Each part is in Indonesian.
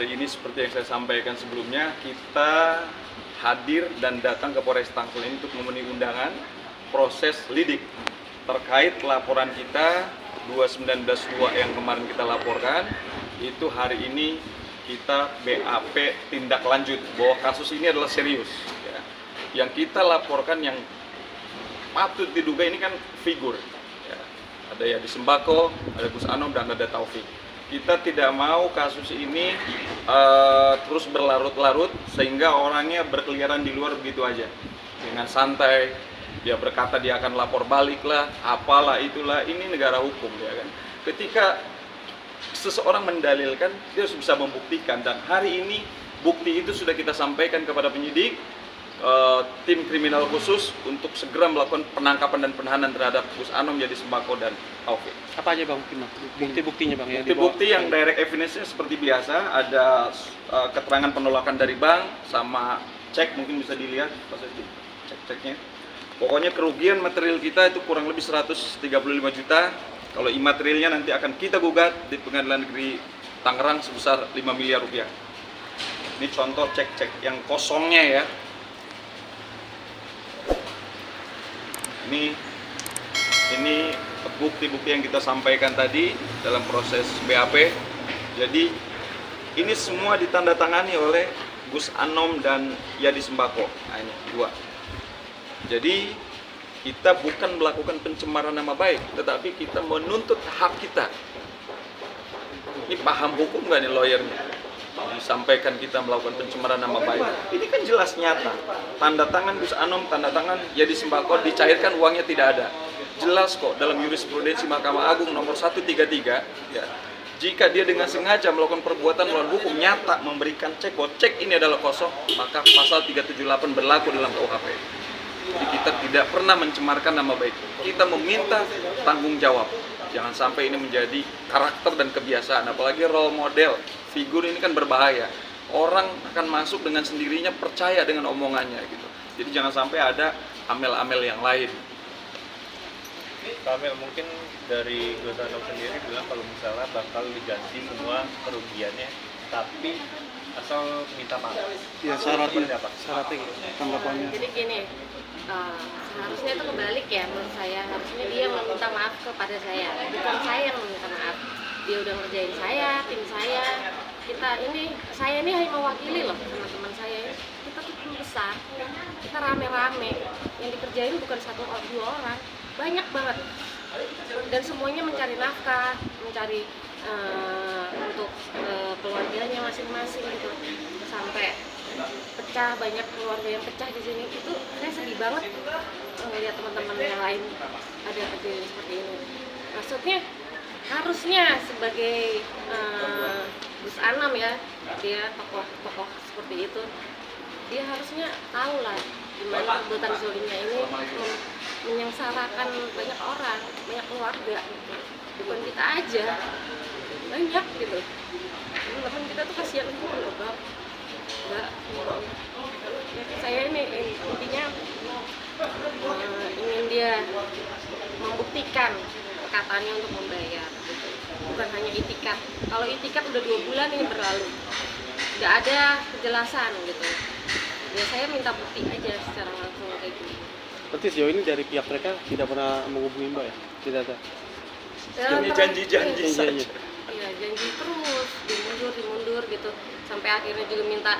hari ini seperti yang saya sampaikan sebelumnya, kita hadir dan datang ke Polres Tangsel ini untuk memenuhi undangan proses lidik terkait laporan kita 219.2 yang kemarin kita laporkan. Itu hari ini kita BAP tindak lanjut bahwa kasus ini adalah serius ya. Yang kita laporkan yang patut diduga ini kan figur ya. Ada Yadi Sembako, ada Gus Anom, dan ada Taufik. Kita tidak mau kasus ini terus berlarut-larut sehingga orangnya berkeliaran di luar begitu aja dengan santai. Dia berkata dia akan lapor balik lah, apalah itulah. Ini negara hukum ya kan. Ketika seseorang mendalilkan, dia harus bisa membuktikan, dan hari ini bukti itu sudah kita sampaikan kepada penyidik, tim kriminal khusus untuk segera melakukan penangkapan dan penahanan terhadap Gus Anom, Yadi Sembako, dan Taufik. Apa aja Bang bukti-buktinya Bang? Bukti-bukti yang direct evidence-nya seperti biasa, ada keterangan penolakan dari bank sama cek, mungkin bisa dilihat cek-ceknya. Pokoknya kerugian material kita itu kurang lebih 135 juta. Kalau imaterialnya nanti akan kita gugat di Pengadilan Negeri Tangerang sebesar 5 miliar rupiah. Ini contoh cek-cek yang kosongnya ya. Ini bukti-bukti yang kita sampaikan tadi dalam proses BAP. Jadi ini semua ditandatangani oleh Gus Anom dan Yadi Sembako. Nah, ini dua. Jadi kita bukan melakukan pencemaran nama baik, tetapi kita menuntut hak kita. Ini paham hukum nggak nih lawyernya? Disampaikan kita melakukan pencemaran nama baik. Ini kan jelas nyata. Tanda tangan Gus Anom, tanda tangan Yadi Sembako, dicairkan uangnya tidak ada. Jelas kok dalam jurisprudensi Mahkamah Agung nomor 133 ya. Jika dia dengan sengaja melakukan perbuatan melawan hukum, nyata memberikan cek bahwa cek ini adalah kosong, maka pasal 378 berlaku dalam KUHP. Jadi kita tidak pernah mencemarkan nama baik. Kita meminta tanggung jawab. Jangan sampai ini menjadi karakter dan kebiasaan. Apalagi role model, figur ini kan berbahaya. Orang akan masuk dengan sendirinya percaya dengan omongannya gitu. Jadi jangan sampai ada amel-amel yang lain. Pak Amel, mungkin dari Gus Anom sendiri bilang kalau misalnya bakal diganti semua kerugiannya, tapi asal minta maaf. Ya syaratnya tanggapannya. Jadi gini, seharusnya itu kebalik ya menurut saya. Harusnya dia meminta maaf kepada saya, bukan saya yang meminta maaf. Dia udah ngerjain saya, tim saya. Saya ini hanya mewakili loh teman-teman saya. Kita tuh tim besar, kita rame-rame. Yang dikerjain bukan satu atau dua orang, banyak banget. Dan semuanya mencari nafkah, mencari untuk keluarganya masing-masing gitu. Sampai pecah, banyak keluarga yang pecah di sini. Itu saya sedih banget melihat teman-teman yang lain ada kejadian seperti ini. Maksudnya harusnya sebagai Gus Anom ya, dia tokoh seperti itu, dia harusnya tahu lah gimana perbuatan zolimnya ini menyengsarakan banyak orang, banyak keluarga gitu. Bukan kita aja, banyak gitu. Teman kita tuh kasihan semua loh Bang. Enggak, saya ini intinya ingin dia membuktikan perkataannya untuk membayar gitu. Bukan hanya itikat. Kalau itikat udah 2 bulan ini berlalu, nggak ada kejelasan gitu. Ya saya minta bukti aja secara langsung kayak gini. Berarti sejauh ini dari pihak mereka tidak pernah menghubungi Mbak ya? Tidak ada? Demi janji-janji saja. Iya, janji terus, dimundur gitu. Sampai akhirnya juga minta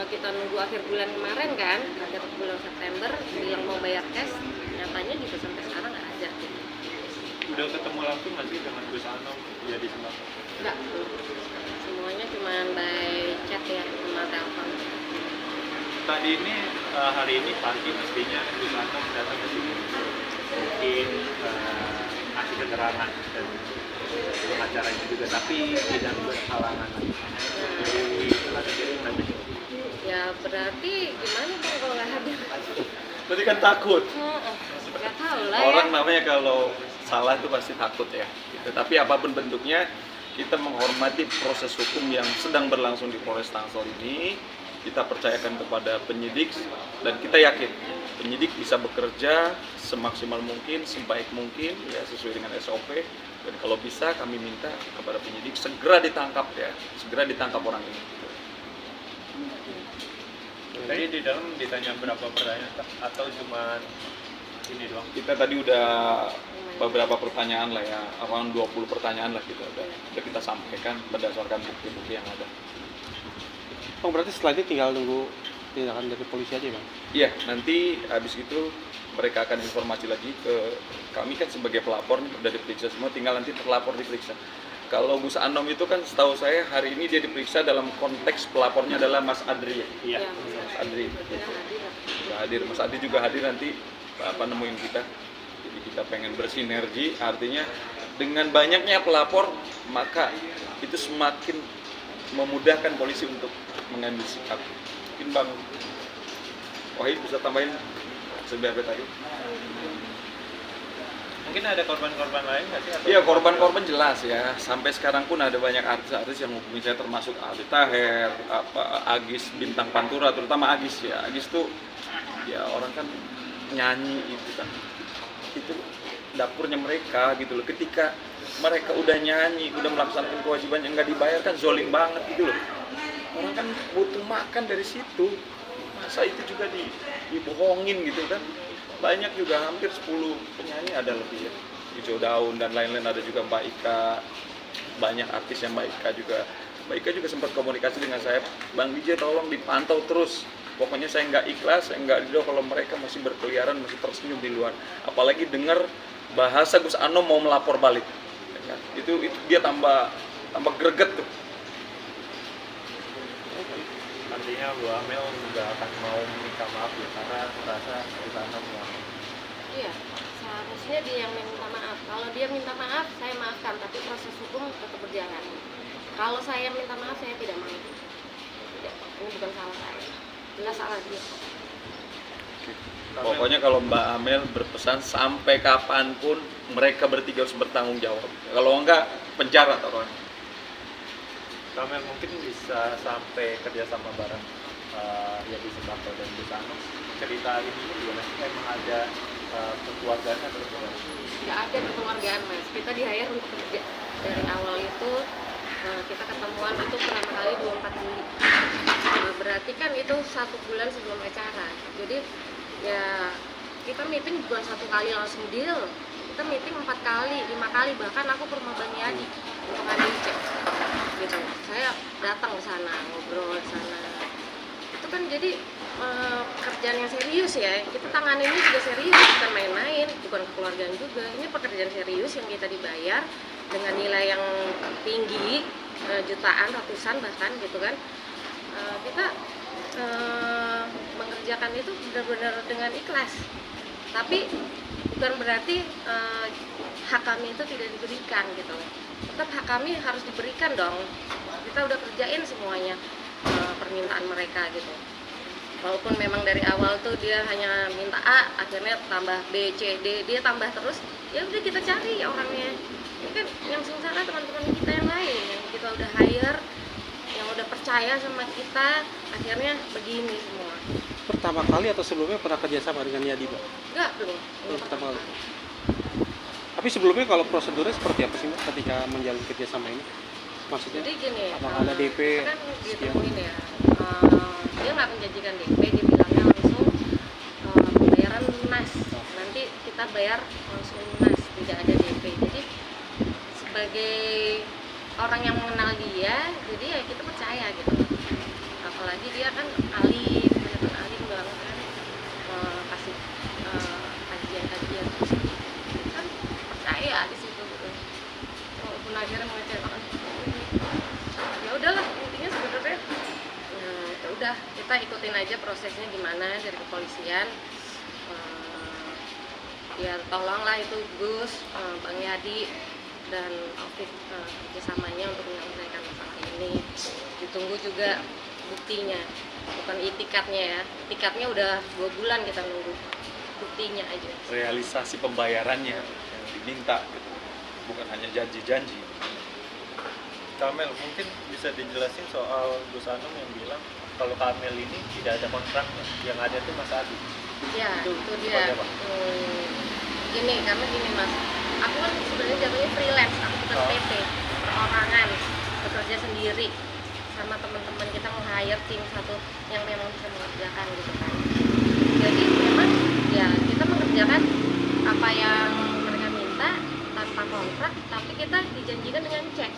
kita nunggu akhir bulan kemarin kan, akhir bulan September, bilang mau bayar cash, nyatanya juga sampai sekarang nggak ada gitu. Udah ketemu langsung nggak sih dengan Gus Anom, Yadi Sembako? Enggak, semuanya cuma by chat ya, sama telepon. Tadi ini hari ini pagi mestinya Gus Anom datang ke sini, mungkin ngasih keterangan dan pengacaranya juga, tapi tidak berhalangan. Jadi itulah sendiri nanti. Ya berarti gimana Bang kalau nggak hadir? Berarti kan takut. Nggak tahu lah Orang ya. namanya kalau salah itu pasti takut ya. Gitu. Tapi apapun bentuknya, kita menghormati proses hukum yang sedang berlangsung di Polres Tangsel ini. Kita percayakan kepada penyidik dan kita yakin penyidik bisa bekerja semaksimal mungkin, sebaik mungkin ya sesuai dengan SOP Dan kalau bisa kami minta kepada penyidik segera ditangkap ya, segera ditangkap orang ini. Tadi di dalam ditanya berapa pertanyaan atau cuma ini doang? Kita tadi udah beberapa pertanyaan lah ya, around 20 pertanyaan lah udah kita sampaikan berdasarkan bukti-bukti yang ada. Bang, berarti setelah ini tinggal nunggu tindakan dari polisi aja, Bang? Iya, nanti habis itu mereka akan informasi lagi ke kami kan sebagai pelapor nih, udah diperiksa semua, tinggal nanti terlapor diperiksa. Kalau Gus Anom itu kan setahu saya hari ini dia diperiksa dalam konteks pelapornya adalah Mas Adri ya. Iya. Mas Adri. Sudah hadir, Mas Adri juga hadir nanti nemuin kita. Jadi kita pengen bersinergi, artinya dengan banyaknya pelapor maka itu semakin memudahkan polisi untuk mengambil sikap. Mungkin Bang Wahid bisa tambahin sebenarnya tadi. Mungkin ada korban-korban lain nggak sih? Iya, korban-korban jelas ya. Sampai sekarang pun ada banyak artis-artis yang menghubungi saya, termasuk Aldi Taher, Agis Bintang Pantura, terutama Agis ya. Agis tuh ya orang kan nyanyi itu kan, itu dapurnya mereka gitu loh. Ketika mereka udah nyanyi, udah melaksanakan kewajiban yang nggak dibayar kan zolim banget gitu loh. Orang kan butuh makan dari situ, masa itu juga dibohongin gitu kan. Banyak juga, hampir 10 penyanyi ada lebih ya, Hijau Daun dan lain-lain, ada juga Mbak Ika, banyak artis yang Mbak Ika juga sempat komunikasi dengan saya, Bang DJ tolong dipantau terus, pokoknya saya nggak ikhlas, saya nggak ridho kalau mereka masih berkeliaran, masih tersenyum di luar, apalagi dengar bahasa Gus Anom mau melapor balik, ya kan? Itu dia tambah greget tuh. Artinya Bu Amel nggak akan mau minta maaf ya, karena merasa Gus Anom yang... Iya, seharusnya dia yang minta maaf. Kalau dia minta maaf, saya maafkan, tapi proses hukum tetap berjalan. Kalau saya minta maaf, saya tidak mau. Tidak, ini bukan salah saya. Jelas salah dia. Pokoknya kalau Mbak Amel berpesan sampai kapanpun mereka bertiga harus bertanggung jawab. Kalau enggak penjara taruhannya. Kamel mungkin bisa sampai kerjasama bareng ya di Sembako dan Gus Anom. Cerita ini gimana sih? Emang ada kekeluargaan atau gimana? Nggak ada kekeluargaan, Mas. Kita di-hire untuk kerja. Dari awal itu kita ketemuan itu pertama kali 24 Juli. Berarti kan itu 1 bulan sebelum acara. Jadi ya kita meeting bukan 1 kali langsung deal. Kita meeting 4 kali, 5 kali, bahkan aku ke rumah Bang Yadi untuk ngambil cek gitu. Saya datang ke sana, ngobrol ke sana. Itu kan jadi pekerjaan yang serius ya. Kita tanganinnya juga serius, bukan main-main, bukan kekeluargaan juga. Ini pekerjaan serius yang kita dibayar dengan nilai yang tinggi, jutaan, ratusan bahkan gitu kan. Kita mengerjakan itu benar-benar dengan ikhlas. Tapi bukan berarti hak kami itu tidak diberikan gitu. Tetap hak kami harus diberikan dong. Kita udah kerjain semuanya permintaan mereka gitu. Walaupun memang dari awal tuh dia hanya minta A, akhirnya tambah B, C, D, dia tambah terus. Ya udah kita cari orangnya. Ini kan yang sengsara teman-teman kita yang lain yang kita udah hire, yang udah percaya sama kita, akhirnya begini semua. Pertama kali atau sebelumnya pernah kerjasama dengan Yadi, Mbak? Enggak, belum. Belum pertama kali. Tapi sebelumnya kalau prosedurnya seperti apa sih, Mbak, ketika menjalin kerjasama ini? Maksudnya, Jadi gini, apakah ada DP? kan sekian? ditemuin ya, dia nggak menjanjikan DP, dia bilangnya langsung pembayaran lunas. Nanti kita bayar langsung lunas, tidak ada DP. Jadi sebagai orang yang mengenal dia, jadi ya kita percaya gitu. Apalagi dia kan alim banget kan, kasih kajian-kajian terus kan percaya di situ gitu. Walaupun akhirnya mengecewakan, ya udahlah, intinya sebenarnya ya udah kita ikutin aja prosesnya gimana dari kepolisian. Ya tolonglah itu Gus, Bang Yadi dan Taufik kerjasamanya untuk menyelesaikan masalah ini. Ditunggu juga buktinya, bukan itikatnya ya. Itikatnya udah 2 bulan kita nunggu, buktinya aja. Realisasi pembayarannya yang diminta gitu. Bukan hanya janji-janji. Kamel mungkin bisa dijelasin soal Gus Anom yang bilang kalau Kamel ini tidak ada kontraknya, yang ada tuh Mas Adi. Ya, itu Itu dia. seperti apa? Gini, karena gini Mas, aku kan sebenarnya jatuhnya freelance, aku bukan Oh. PT, perorangan, bekerja sendiri sama teman-teman kita nge-hire tim satu yang memang bisa mengerjakan gitu kan. Jadi memang ya kita mengerjakan apa yang mereka minta tanpa kontrak, tapi kita dijanjikan dengan cek.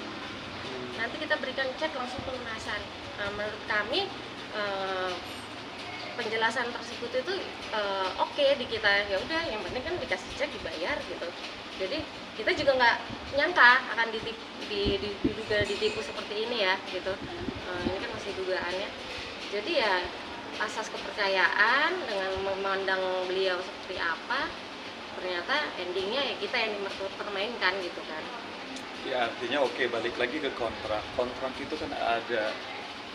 Nanti kita berikan cek langsung pelunasan. Nah, menurut kami penjelasan tersebut itu oke di kita, ya udah yang penting kan dikasih cek dibayar gitu. Jadi kita juga nggak nyangka akan diduga ditipu seperti ini ya gitu. Ini kan masih dugaannya. Jadi ya asas kepercayaan dengan memandang beliau seperti apa, ternyata endingnya ya kita yang dipermainkan gitu kan. Ya artinya oke, balik lagi ke kontrak. Kontrak itu kan ada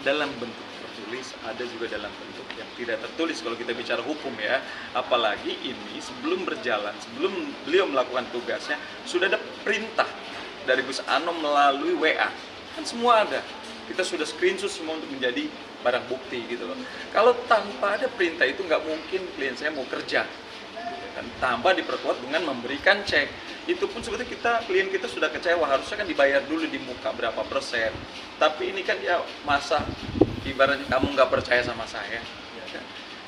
dalam bentuk tertulis, ada juga dalam bentuk yang tidak tertulis kalau kita bicara hukum ya. Apalagi ini sebelum berjalan, sebelum beliau melakukan tugasnya, sudah ada perintah dari Gus Anom melalui WA. Kan semua ada. Kita sudah screenshot semua untuk menjadi barang bukti gitu loh. Kalau tanpa ada perintah itu nggak mungkin klien saya mau kerja. Dan tambah diperkuat dengan memberikan cek. Itu pun sebetulnya klien kita sudah kecewa, harusnya kan dibayar dulu di muka berapa persen. Tapi ini kan ya masa ibaratnya kamu nggak percaya sama saya, ya kan?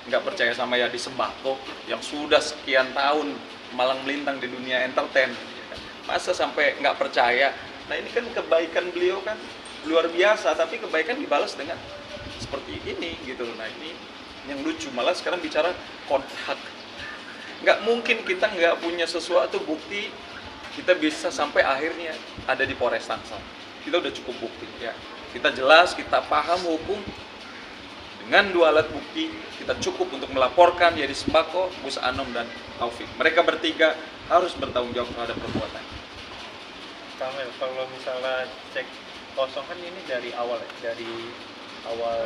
Nggak percaya sama Yadi Sembako yang sudah sekian tahun malang melintang di dunia entertain, ya kan? Masa sampai nggak percaya? Nah ini kan kebaikan beliau kan luar biasa, tapi kebaikan dibalas dengan seperti ini gitu. Nah ini yang lucu, malah sekarang bicara kontrak. Nggak mungkin kita nggak punya sesuatu bukti, kita bisa sampai akhirnya ada di Polres Tangsel. Kita udah cukup bukti ya. Kita jelas, kita paham hukum. Dengan 2 alat bukti, kita cukup untuk melaporkan Yadi Sembako, Gus Anom, dan Taufik. Mereka bertiga harus bertanggung jawab terhadap perbuatan. Kamel, kalau misalnya cek kosong kan ini dari awal ya? Dari awal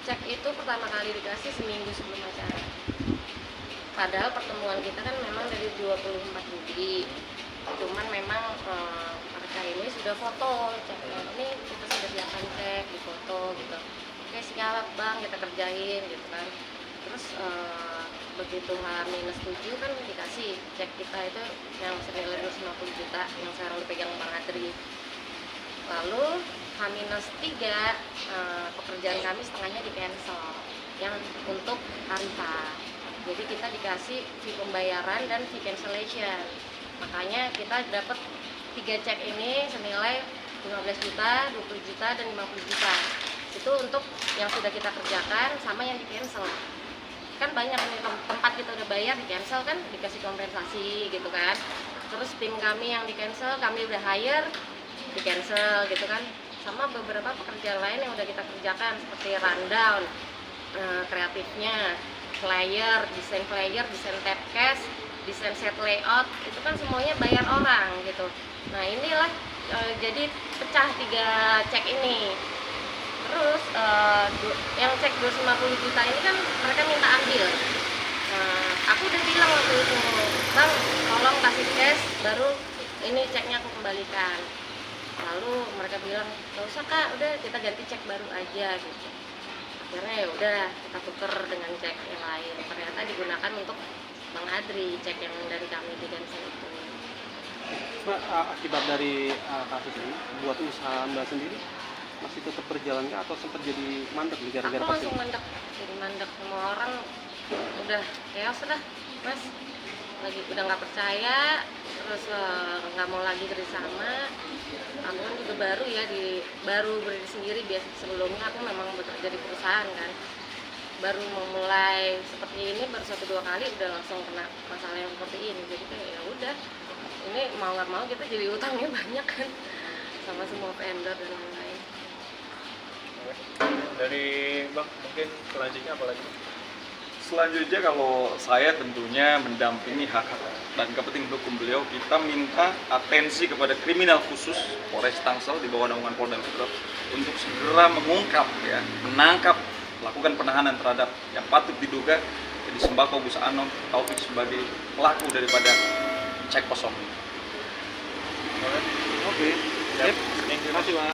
Cek itu pertama kali dikasih seminggu sebelum acara. Padahal pertemuan kita kan memang dari 24 Juli. Cuman memang mereka ini sudah foto ceknya. Ini kita sudah siapkan cek, di foto gitu. Oke siap bang, kita kerjain gitu kan. Terus begitu H-7 kan dikasih cek kita itu yang senilai 250 juta yang sekarang dipegang Bang Adri. Lalu H-3 pekerjaan kami setengahnya di cancel yang untuk hari H. Jadi kita dikasih fee pembayaran dan fee cancellation. Makanya kita dapat 3 cek ini senilai 15 juta, 20 juta, dan 50 juta. Itu untuk yang sudah kita kerjakan sama yang di cancel. Kan banyak nih tempat kita udah bayar di cancel kan dikasih kompensasi gitu kan. Terus tim kami yang di cancel kami udah hire di cancel gitu kan. Sama beberapa pekerjaan lain yang udah kita kerjakan seperti rundown, kreatifnya, flyer, desain tabcast, desain set layout, itu kan semuanya bayar orang gitu. Nah inilah jadi pecah 3 cek ini. Terus yang cek 250 juta ini kan mereka minta ambil. Aku udah bilang waktu itu, bang tolong kasih cash baru ini ceknya aku kembalikan. Lalu mereka bilang gak usah kak, udah kita ganti cek baru aja gitu. Akhirnya ya udah kita tuker dengan cek yang lain. Ternyata digunakan untuk Bang Adri, cek yang dari kami di cancel itu. Akibat dari kasus ini buat usaha Mbak sendiri masih tetap berjalan nggak atau sempat jadi mandek gara-gara aku kasus langsung ini? mandek, jadi mandek. Semua orang udah chaos lah mas, lagi udah nggak percaya, terus nggak mau lagi kerjasama. Aku kan juga baru ya, baru berdiri sendiri. Biasa sebelumnya aku memang bekerja di perusahaan kan, baru memulai seperti ini baru 1-2 kali udah langsung kena masalah yang seperti ini. Jadi kayak ya udah, ini mau nggak mau kita jadi utangnya banyak kan sama semua vendor dan lain-lain. dari Bang mungkin selanjutnya apa lagi? Selanjutnya kalau saya tentunya mendampingi hak-hak dan kepentingan hukum beliau, kita minta atensi kepada kriminal khusus Polres Tangsel di bawah naungan Polda Metro untuk segera mengungkap ya, menangkap, melakukan penahanan terhadap yang patut diduga Yadi Sembako, Gus Anom, Taufik sebagai pelaku daripada cek kosong ini. Oke. Terima kasih Mas.